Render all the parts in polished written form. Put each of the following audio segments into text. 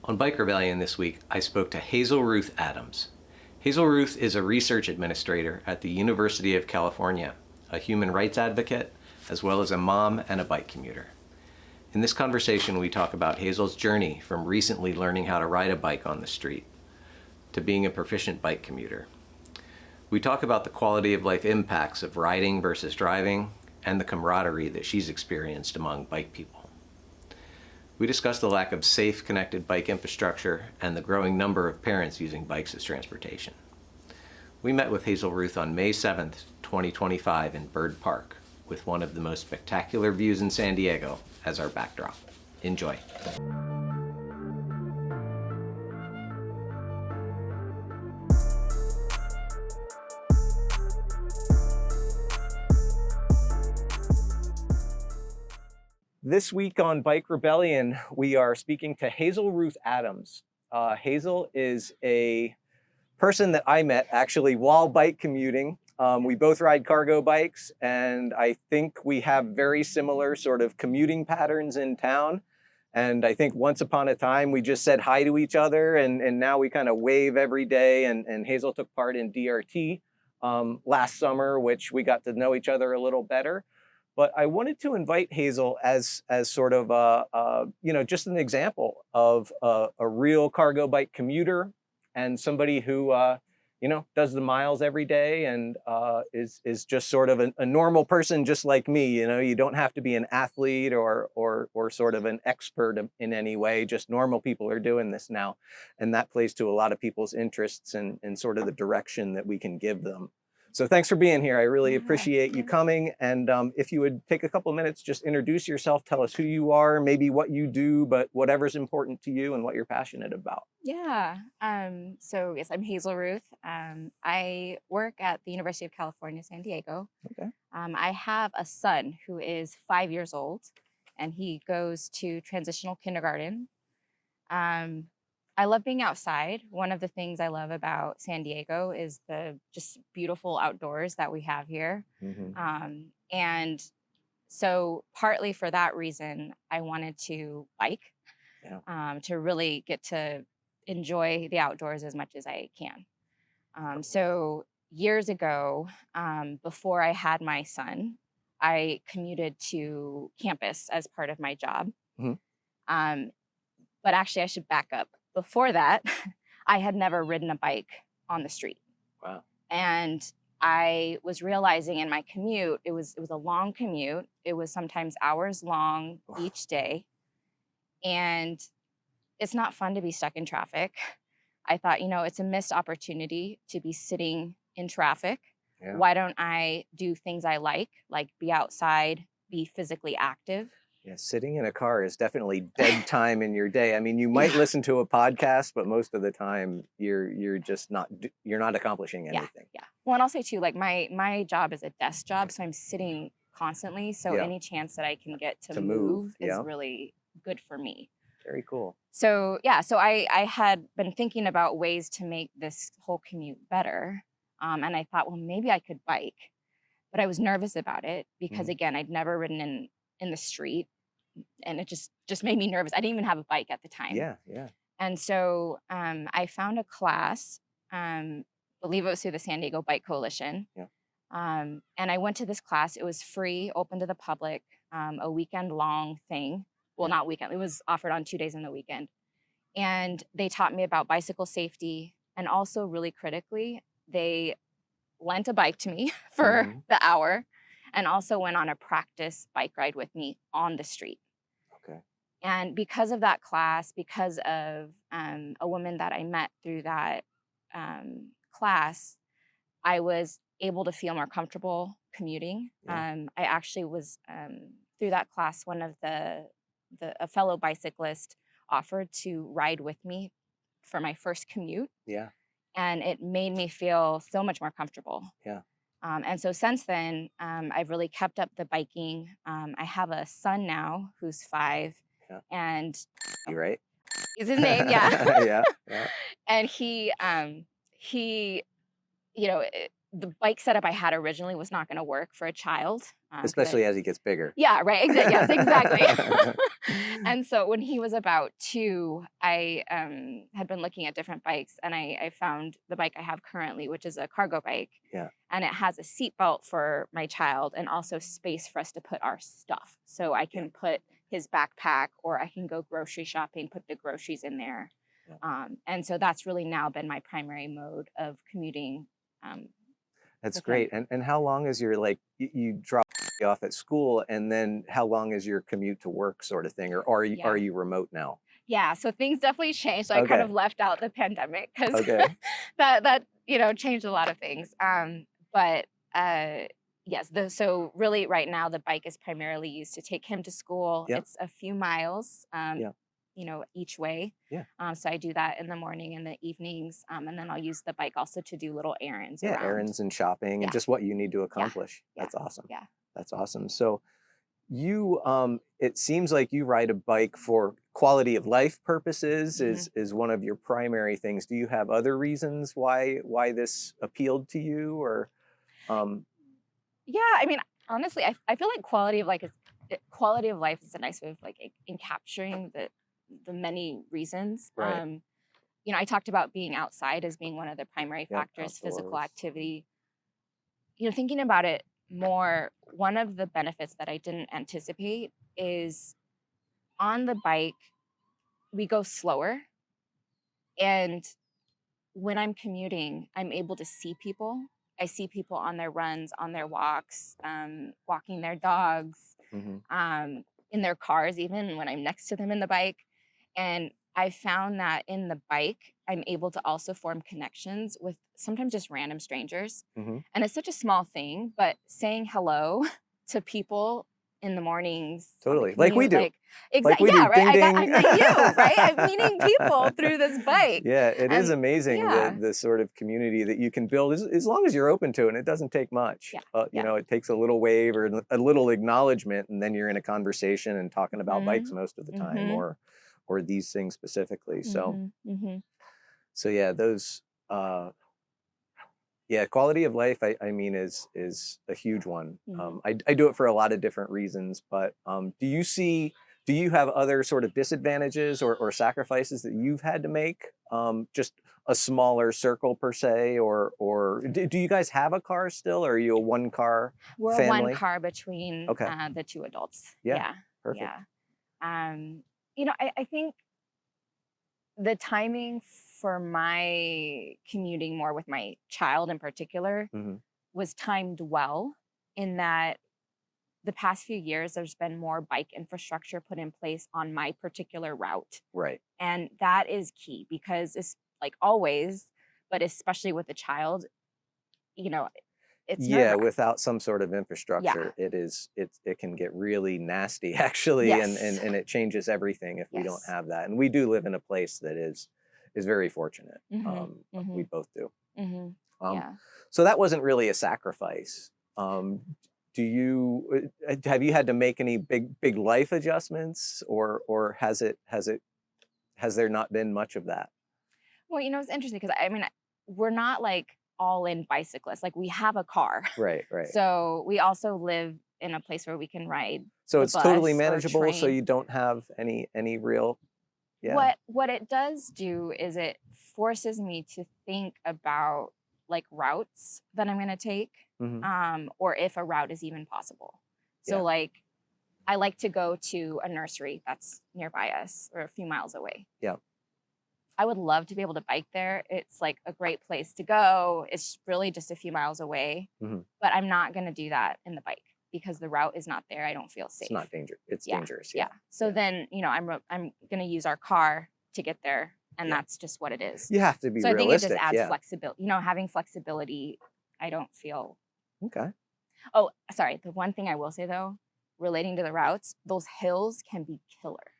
On Bike Rebellion this week, I spoke to Hazelruth Adams. Hazelruth is a research administrator at the University of California, a human rights advocate, as well as a mom and a bike commuter. In this conversation, we talk about Hazel's journey from recently learning how to ride a bike on the street to being a proficient bike commuter. We talk about the quality of life impacts of riding versus driving and the camaraderie that she's experienced among bike people. We discuss the lack of safe, connected bike infrastructure and the growing number of parents using bikes as transportation. We met with Hazelruth on May 7th, 2025 in Bird Park, with one of the most spectacular views in San Diego as our backdrop. Enjoy. This week on Bike Rebellion, we are speaking to Hazelruth Adams. Hazel is a person that I met actually while bike commuting. We both ride cargo bikes, and I think we have very similar sort of commuting patterns in town. And I think once upon a time, we just said hi to each other, and now we kind of wave every day. And Hazel took part in DRT last summer, which we got to know each other a little better. But I wanted to invite Hazel as sort of just an example of a real cargo bike commuter and somebody who does the miles every day and is just sort of a normal person just like me. You don't have to be an athlete or sort of an expert in any way. Just normal people are doing this now, and that plays to a lot of people's interests and sort of the direction that we can give them. So thanks for being here. I really appreciate you coming. And if you would take a couple of minutes, just introduce yourself, tell us who you are, maybe what you do, but whatever's important to you and what you're passionate about. Yeah. So yes, I'm Hazelruth. I work at the University of California, San Diego. Okay. I have a son who is 5 years old, and he goes to transitional kindergarten. I love being outside. One of the things I love about San Diego is the just beautiful outdoors that we have here. Mm-hmm. And so partly for that reason, I wanted to bike to really get to enjoy the outdoors as much as I can. So years ago, before I had my son, I commuted to campus as part of my job. Mm-hmm. But actually, I should back up. Before that, I had never ridden a bike on the street. Wow. And I was realizing in my commute, it was a long commute. It was sometimes hours long each day. And it's not fun to be stuck in traffic. I thought, it's a missed opportunity to be sitting in traffic. Yeah. Why don't I do things I like be outside, be physically active? Yeah, sitting in a car is definitely dead time in your day. I mean, you might listen to a podcast, but most of the time you're just you're not accomplishing anything. Yeah. Well, and I'll say too, my job is a desk job, so I'm sitting constantly. So any chance that I can get to move is really good for me. Very cool. So I had been thinking about ways to make this whole commute better. And I thought, well, maybe I could bike, but I was nervous about it because again, I'd never ridden in the street, and it just made me nervous. I didn't even have a bike at the time. Yeah. And so I found a class, believe it was through the San Diego Bike Coalition. Yeah. And I went to this class. It was free, open to the public, a weekend long thing. Well, not weekend. It was offered on 2 days in the weekend. And they taught me about bicycle safety. And also really critically, they lent a bike to me for the hour and also went on a practice bike ride with me on the street. Okay. And because of that class, because of a woman that I met through that class, I was able to feel more comfortable commuting. Yeah. I actually was, through that class, one of a fellow bicyclist offered to ride with me for my first commute. Yeah. And it made me feel so much more comfortable. Yeah. And so since then, I've really kept up the biking. I have a son now who's 5, and you right? Is his name? Yeah. Yeah. And he the bike setup I had originally was not going to work for a child. Especially as he gets bigger. Yeah, right. Yes, exactly. And so when he was about 2, I had been looking at different bikes, and I found the bike I have currently, which is a cargo bike. Yeah. And it has a seat belt for my child and also space for us to put our stuff. So I can put his backpack, or I can go grocery shopping, put the groceries in there. Yeah. And so that's really now been my primary mode of commuting. That's with great. him. And how long is your, like, you drop off at school, and then how long is your commute to work sort of thing? Or are Yeah. you remote now? Yeah, so things definitely changed. So I kind Okay. of left out the pandemic because Okay. that changed a lot of things. But yes, so really right now the bike is primarily used to take him to school. Yep. It's a few miles, Yeah. each way. Yeah. So I do that in the morning and the evenings, and then I'll use the bike also to do little errands Yeah, around. errands and shopping and Yeah. just what you need to Yeah. accomplish. Yeah. That's awesome. Yeah. That's awesome. So you it seems like you ride a bike for quality of life purposes is one of your primary things. Do you have other reasons why this appealed to you, or Yeah, I mean, honestly, I feel like quality of life is a nice way of like encapturing the many reasons. Right. I talked about being outside as being one of the primary Yep, factors, physical outdoors. activity. Thinking about it more, one of the benefits that I didn't anticipate is on the bike, we go slower. And when I'm commuting, I'm able to see people. I see people on their runs, on their walks, walking their dogs, Hmm. in their cars, even when I'm next to them in the bike. And I found that in the bike, I'm able to also form connections with sometimes just random strangers. Hmm. And it's such a small thing, but saying hello to people in the mornings, on the Totally. Like we commute, do. Like we do. yeah, right. Ding I ding. met you, right? I'm meeting people through this bike. Yeah, it is And amazing yeah, the sort of community that you can build as long as you're open to it, and it doesn't take much. yeah, yeah. It takes a little wave or a little acknowledgement, and then you're in a conversation and talking about bikes Mhm, most of the time, mhm, or these things specifically. So mhm, mhm, yeah, those yeah, quality of life, I mean, is a huge one. mhm. I do it for a lot of different reasons, but do you have other sort of disadvantages or sacrifices that you've had to make? Just a smaller circle per se, or do you guys have a car still, or are you a one car We're one family? car between Okay. the 2 adults. Yeah. Yeah, Perfect. yeah. I think the timing for my commuting more with my child in particular Hmm. was timed well, in that the past few years there's been more bike infrastructure put in place on my particular route. Right. And that is key because it's like always, but especially with a child, you know, it's Yeah, nerve-wracking. without some sort of Yeah. infrastructure, it can get really nasty actually, and Yes. it changes everything if we don't Yes. have that. And we do live in a place that is very fortunate. Mhm. We Mhm. both do. Mhm. Um, Yeah. so that wasn't really a sacrifice. Do you have you had to make any big life adjustments, or has there not been much of that? Well, it's interesting because I mean, we're not like all in bicyclists. Like we have a car. Right, right. So we also live in a place where we can ride So the it's totally bus or manageable. So train. you don't have any real, yeah. What it does do is it forces me to think about like routes that I'm going to take, Hmm. or if a route is even possible. So Yeah, like I like to go to a nursery that's nearby us or a few miles away. yeah. I would love to be able to bike there. It's like a great place to go. It's really just a few miles away, Hmm. but I'm not going to do that in the bike because the route is not there. I don't feel safe. It's not dangerous. It's Yeah. dangerous. Yeah. Yeah. So Yeah. then, I'm going to use our car to get there, and Yeah. that's just what it is. You have to be So I think it just realistic. adds Yeah. flexibility. Having flexibility, I don't feel. Okay. Oh, sorry. The one thing I will say though, relating to the routes, those hills can be killer.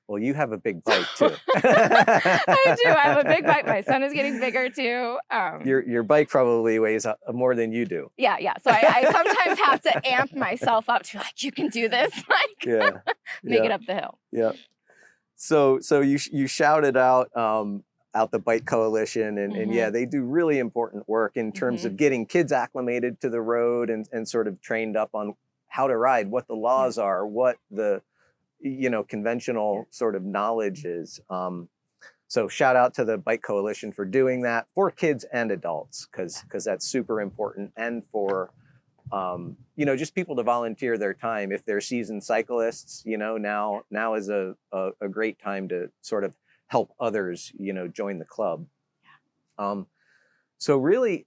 Well, you have a big bike too. I do. I have a big bike. My son is getting bigger too. Your bike probably weighs more than you do. Yeah. So I sometimes have to amp myself up to like, you can do this, like Yeah. make it Yeah. up the hill. Yeah. So you shouted out out the Bike Coalition, and yeah, they do really important work in terms of getting kids acclimated to the road and sort of trained up on how to ride, what the laws are, what the conventional sort of knowledge is. So shout out to the Bike Coalition for doing that for kids and adults, because that's super important, and for just people to volunteer their time. If they're seasoned cyclists, now is a great time to sort of help others, join the club. So really,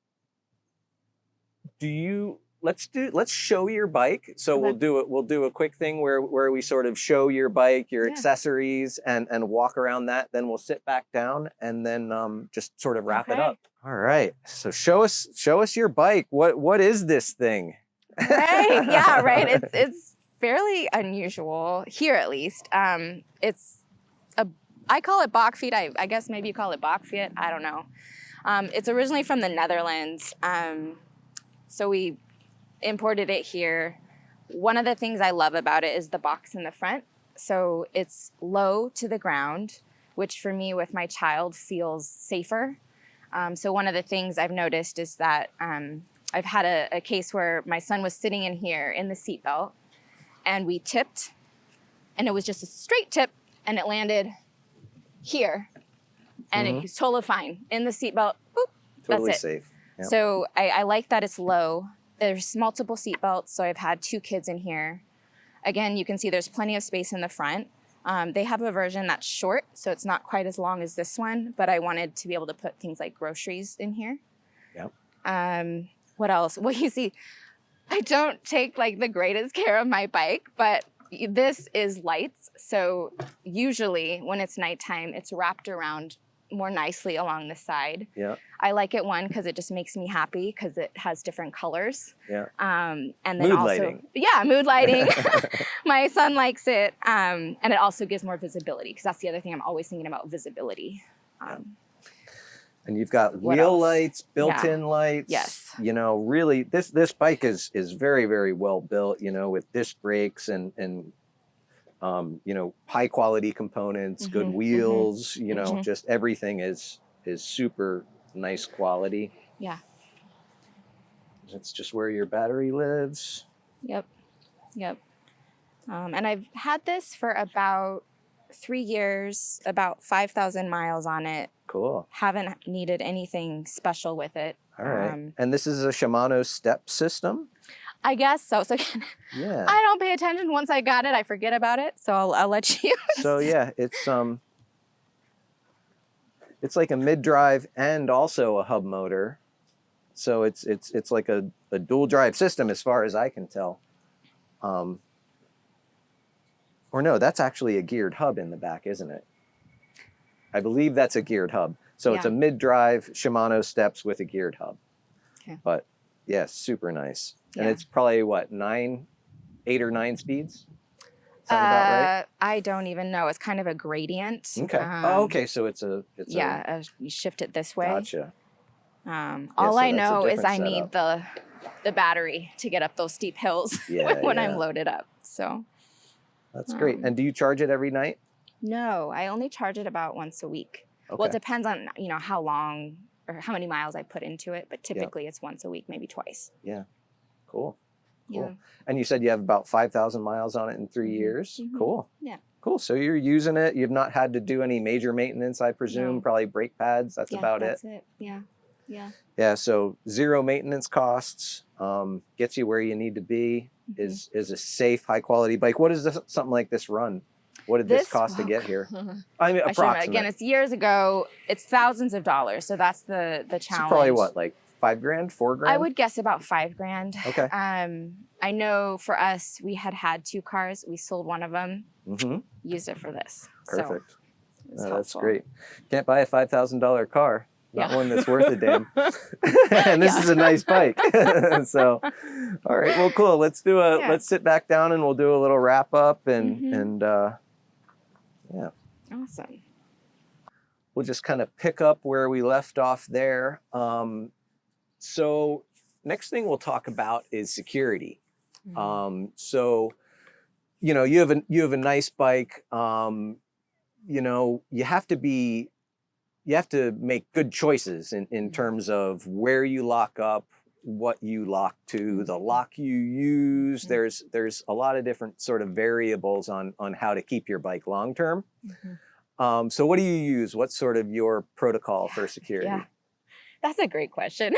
let's show your bike. So we'll do a quick thing where we sort of show your bike, your accessories, and walk around that. Then we'll sit back down and then just sort of wrap it up. All right. So show us your bike. What is this thing? Right. Yeah. Right. It's fairly unusual here, at least. I call it Bachfiet. I guess maybe you call it Bachfiet. I don't know. It's originally from the Netherlands. So we imported it here. One of the things I love about it is the box in the front. So it's low to the ground, which for me with my child feels safer. So one of the things I've noticed is that I've had a case where my son was sitting in here in the seatbelt, and we tipped, and it was just a straight tip, and it landed here, and it was totally fine in the seatbelt. Boop, totally that's it. Safe. Yep. So I like that it's low. There's multiple seatbelts, so I've had 2 kids in here. Again, you can see there's plenty of space in the front. They have a version that's short, so it's not quite as long as this one, but I wanted to be able to put things like groceries in here. Yep. What else? Well, you see, I don't take like the greatest care of my bike, but this is lights. So usually when it's nighttime, it's wrapped around more nicely along the side. Yeah. I like it, one, because it just makes me happy because it has different colors. Yeah. And then mood also, lighting. Yeah, mood lighting. My son likes it. And it also gives more visibility, because that's the other thing I'm always thinking about, visibility. And you've got wheel lights, built-in Yeah. lights. Yes. Really, this bike is very, very well built, with disc brakes and high quality components, good wheels, just everything is super nice quality. Yeah. That's just where your battery lives. Yep. And I've had this for about 3 years, about 5,000 miles on it. Cool. Haven't needed anything special with it. All right. And this is a Shimano step system? I guess so. So yeah. I don't pay attention. Once I got it, I forget about it. So I'll let you. So yeah, it's like a mid-drive and also a hub motor. So it's like a dual drive system as far as I can tell. Or no, that's actually a geared hub in the back, isn't it? I believe that's a geared hub. So it's a mid-drive Shimano steps with a geared hub. Okay. But yeah, super nice. Yeah. And it's probably what, 8 or 9 speeds? Sound about right? I don't even know. It's kind of a gradient. Okay. Okay. So it's you shift it this way. Gotcha. All I know is I need the battery to get up those steep hills when I'm loaded up. So that's great. And do you charge it every night? No, I only charge it about once a week. Okay. Well, it depends on how long or how many miles I put into it, but typically it's once a week, maybe twice. Yeah. Cool. Yeah. And you said you have about 5,000 miles on it in 3 years. Cool. Yeah. Cool. So you're using it. You've not had to do any major maintenance, I presume. No. Probably brake pads. That's about it. That's it. Yeah. Yeah. Yeah. So 0 maintenance costs, gets you where you need to be. Is a safe, high quality bike. What does something like this run? What did this cost to get here? I mean, approximately. Again, it's years ago. It's thousands of dollars. So that's the challenge. So probably what, like $5,000, $4,000? I would guess about $5,000. Okay. I know for us, we had 2 cars. We sold one of them. Used it for this. Perfect. So that's great. Can't buy a $5,000 car. Not one that's worth a damn. And this is a nice bike. So, all right. Well, cool. Let's sit back down and we'll do a little wrap up and yeah. Awesome. We'll just kind of pick up where we left off there. So next thing we'll talk about is security. So, you have a nice bike. You have to be you have to make good choices in terms of where you lock up, what you lock to, the lock you use. There's a lot of different sort of variables on how to keep your bike long term. So what do you use? What's sort of your protocol for security? Yeah, that's a great question.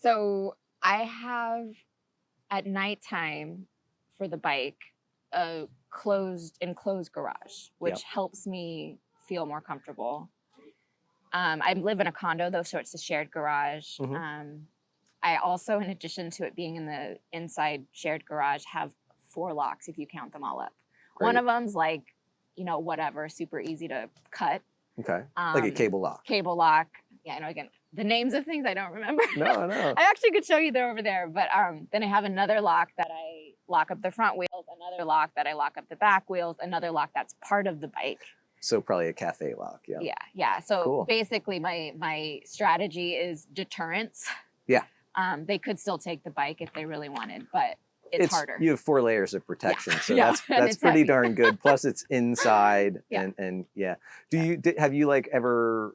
So I have at nighttime for the bike a enclosed garage, which helps me feel more comfortable. I live in a condo though, so it's a shared garage. I also, in addition to it being in the inside shared garage, have 4 locks if you count them all up. Great. One of them's like, you know, whatever, super easy to cut. Okay, like a cable lock. Cable lock. Yeah, I know, again, the names of things I don't remember. No. I actually could show you they're over there, but then I have another lock that I lock up the front wheels, another lock that I lock up the back wheels, another lock that's part of the bike. So probably a cafe lock, Yeah. So cool. basically my strategy is deterrence. Yeah. They could still take the bike if they really wanted, but it's harder. You have 4 layers of protection, so that's it's pretty heavy. darn good. Plus it's inside, Yeah. and yeah. Have you like ever?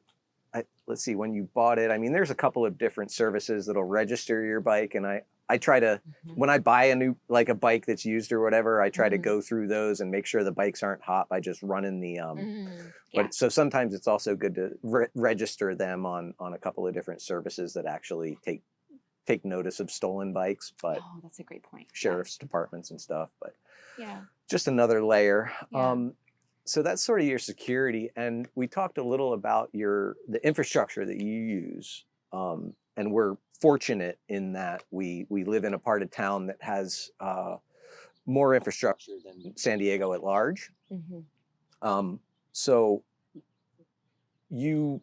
Let's see, when you bought it, I mean, there's a couple of different services that'll register your bike, and I try to, when I buy a new, like a bike that's used or whatever, I try to go through those and make sure the bikes aren't hot by just running the, but so sometimes it's also good to register them on a couple of different services that actually take notice of stolen bikes, but oh, that's a great point. sheriff's departments and stuff, but Yeah. just another layer. Yeah. So that's sort of your security, and we talked a little about the infrastructure that you use, and we're fortunate in that we live in a part of town that has more infrastructure than San Diego at large. So you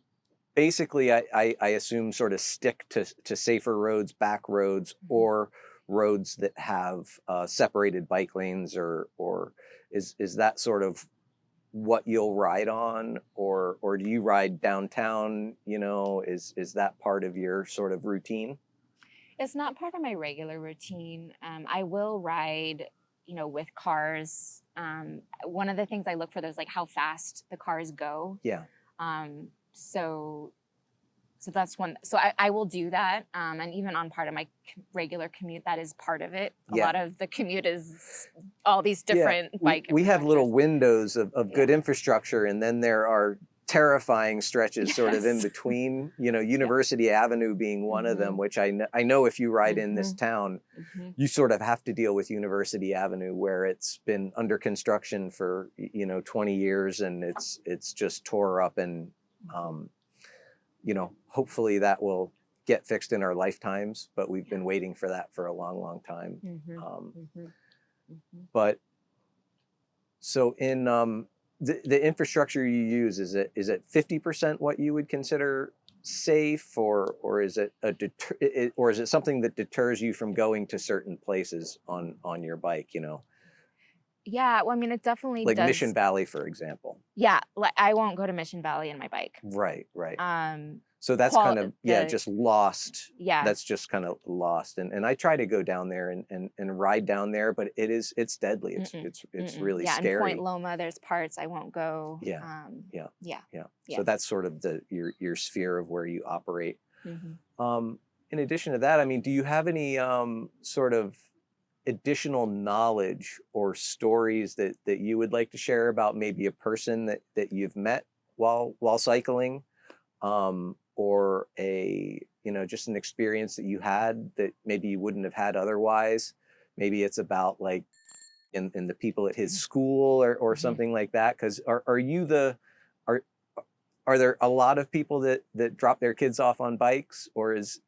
basically, I assume, sort of stick to safer roads, back roads, or roads that have separated bike lanes, or is that sort of what you'll ride on, or do you ride downtown? You know, is that part of your sort of routine? It's not part of my regular routine. I will ride, you know, with cars. One of the things I look for is like how fast the cars go. Yeah. So that's one. So I will do that. And even on part of my regular commute, that is part of it. A lot of the commute is all these different bike. We have little windows of good infrastructure, and then there are terrifying stretches sort of in between, you know, University Avenue being one of them, which I know if you ride in this town, you sort of have to deal with University Avenue, where it's been under construction for, you know, 20 years, and it's just tore up, and you know, hopefully that will get fixed in our lifetimes, but we've been waiting for that for a long, long time. But so in the infrastructure you use, is it 50% what you would consider safe, or is it or is it something that deters you from going to certain places on your bike, you know? Yeah, well, I mean, it definitely like does. Mission Valley, for example. Yeah, like I won't go to Mission Valley in my bike. Right. So that's kind of just lost. Yeah, that's just kind of lost, and I try to go down there and ride down there, but it's deadly. It's really scary. In Point Loma, there's parts I won't go. Yeah. Yeah. So that's sort of your sphere of where you operate. In addition to that, I mean, do you have any sort of additional knowledge or stories that you would like to share about maybe a person that you've met while cycling, or just an experience that you had that maybe you wouldn't have had otherwise? Maybe it's about like in the people at his school or something like that. Because are there a lot of people that drop their kids off on bikes, or has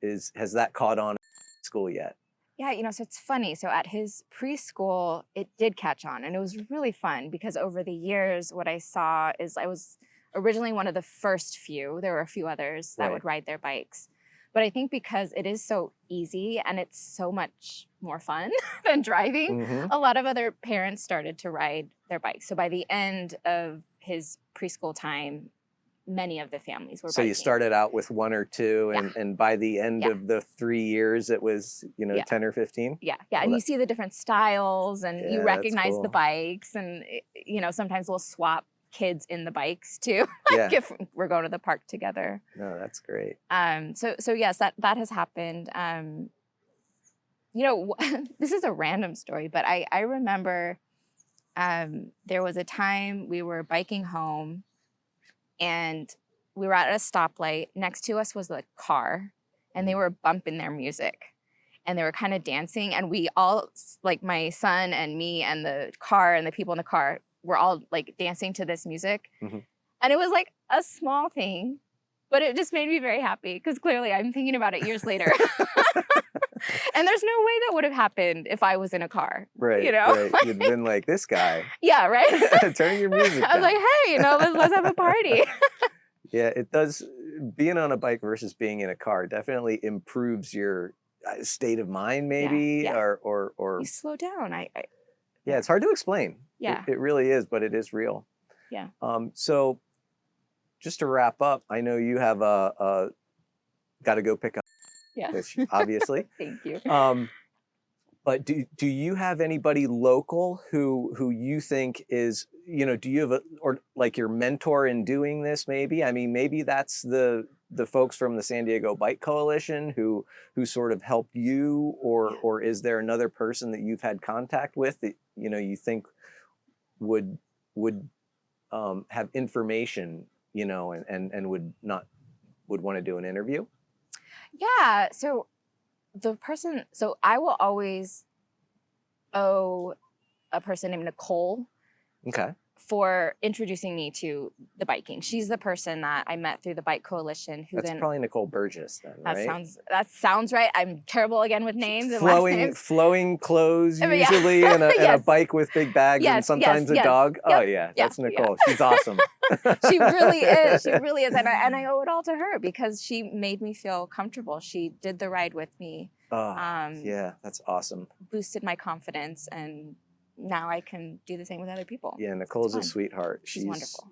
that caught on at school yet? Yeah, you know, so it's funny. So at his preschool, it did catch on, and it was really fun because over the years, what I saw is I was originally one of the first few. There were a few others that would ride their bikes. But I think because it is so easy and it's so much more fun than driving, a lot of other parents started to ride their bikes. So by the end of his preschool time, many of the families were biking. You started out with 1 or 2, and by the end of the 3 years, it was, 10 or 15? Yeah. And you see the different styles, and you recognize the bikes, and, sometimes we'll swap kids in the bikes too. Yeah. If we're going to the park together. No, that's great. So yes, that has happened. This is a random story, but I remember there was a time we were biking home and we were at a stoplight. Next to us was a car and they were bumping their music and they were kind of dancing. And we all, like my son and me and the car and the people in the car, were all like dancing to this music. Mm-hmm. And it was like a small thing, but it just made me very happy because clearly I'm thinking about it years later. And there's no way that would have happened if I was in a car. Right. You know? Right. You'd been like, this guy. Yeah, right? Turn your music down. I was like, hey, let's have a party. Yeah, it does. Being on a bike versus being in a car definitely improves your state of mind, maybe, Yeah. or You slow down. yeah, it's hard to explain. Yeah. It really is, but it is real. Yeah. So just to wrap up, I know you have got to go pick up Yeah. fish, obviously. Thank you. But do you have anybody local who you think is, do you have or like your mentor in doing this maybe? I mean, maybe that's the folks from the San Diego Bike Coalition who sort of helped you, or is there another person that you've had contact with that, you think would have information, and would want to do an interview? Yeah. So I will always owe a person named Nicole Okay. for introducing me to the biking. She's the person that I met through the Bike Coalition. That's probably Nicole Burgess then, right? That sounds right. I'm terrible again with names and last names. Flowing clothes I mean, yeah. usually, and a Yes. bike with big bags, and Yes, sometimes a yes. dog. Yep. Oh yeah, that's Yeah, Nicole. She's awesome. She really is. She really is. And I owe it all to her because she made me feel comfortable. She did the ride with me. Oh, yeah, that's awesome. Boosted my confidence, and now I can do the same with other people. Yeah, Nicole's a fun. sweetheart. She's wonderful.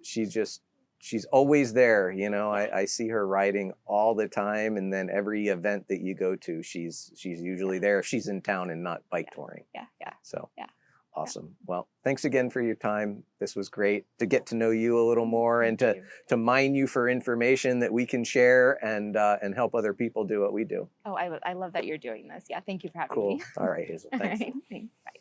She's always there. I see her riding all the time, and then every event that you go to, she's usually there if she's in town and not bike touring. Yeah. So Yeah. awesome. Well, thanks again for your time. This was great to get to know you a little more and to mine you for information that we can share and help other people do what we do. Oh, I love that you're doing this. Yeah, thank you for having Cool. me. All right, Hazel. All Thanks. right, thanks. Bye.